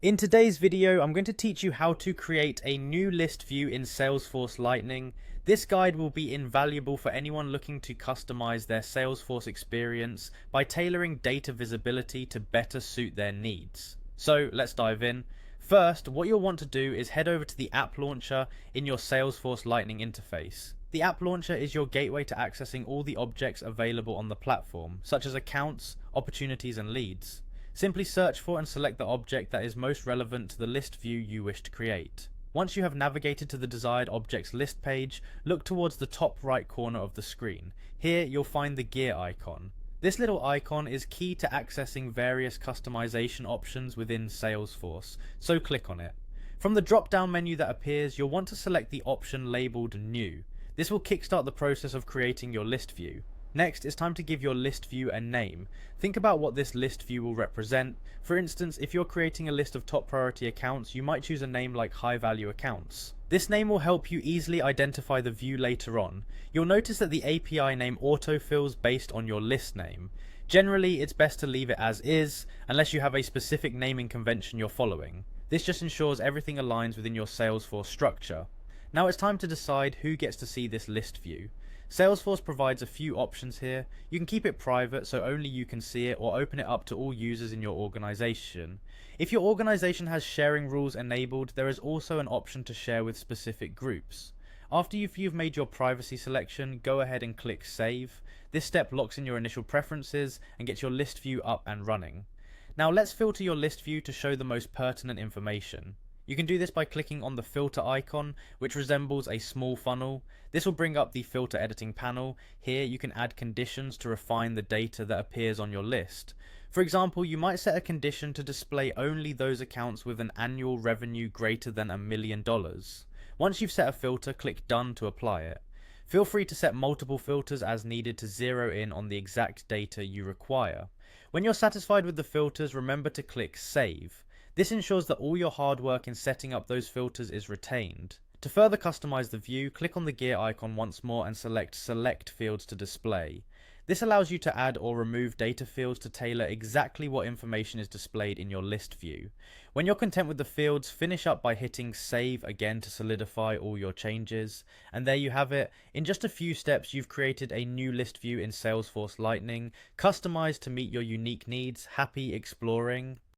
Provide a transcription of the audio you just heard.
In today's video, I'm going to teach you how to create a new list view in Salesforce Lightning. This guide will be invaluable for anyone looking to customize their Salesforce experience by tailoring data visibility to better suit their needs. So let's dive in. First, what you'll want to do is head over to the app launcher in your Salesforce Lightning interface. The app launcher is your gateway to accessing all the objects available on the platform, such as accounts, opportunities, and leads. Simply search for and select the object that is most relevant to the list view you wish to create. Once you have navigated to the desired object's list page, look towards the top right corner of the screen. Here you'll find the gear icon. This little icon is key to accessing various customization options within Salesforce, so click on it. From the drop-down menu that appears, you'll want to select the option labeled New. This will kickstart the process of creating your list view. Next, it's time to give your list view a name. Think about what this list view will represent. For instance, if you're creating a list of top priority accounts, you might choose a name like high value accounts. This name will help you easily identify the view later on. You'll notice that the API name autofills based on your list name. Generally, it's best to leave it as is, unless you have a specific naming convention you're following. This just ensures everything aligns within your Salesforce structure. Now it's time to decide who gets to see this list view. Salesforce provides a few options here. You can keep it private so only you can see it, or open it up to all users in your organization. If your organization has sharing rules enabled, there is also an option to share with specific groups. After you've made your privacy selection, go ahead and click Save. This step locks in your initial preferences and gets your list view up and running. Now let's filter your list view to show the most pertinent information. You can do this by clicking on the filter icon, which resembles a small funnel. This will bring up the filter editing panel. Here you can add conditions to refine the data that appears on your list. For example, you might set a condition to display only those accounts with an annual revenue greater than $1 million. Once you've set a filter, click Done to apply it. Feel free to set multiple filters as needed to zero in on the exact data you require. When you're satisfied with the filters, remember to click Save. This ensures that all your hard work in setting up those filters is retained. To further customize the view, click on the gear icon once more and select Select Fields to display. This allows you to add or remove data fields to tailor exactly what information is displayed in your list view. When you're content with the fields, finish up by hitting Save again to solidify all your changes. And there you have it. In just a few steps, you've created a new list view in Salesforce Lightning, customized to meet your unique needs. Happy exploring!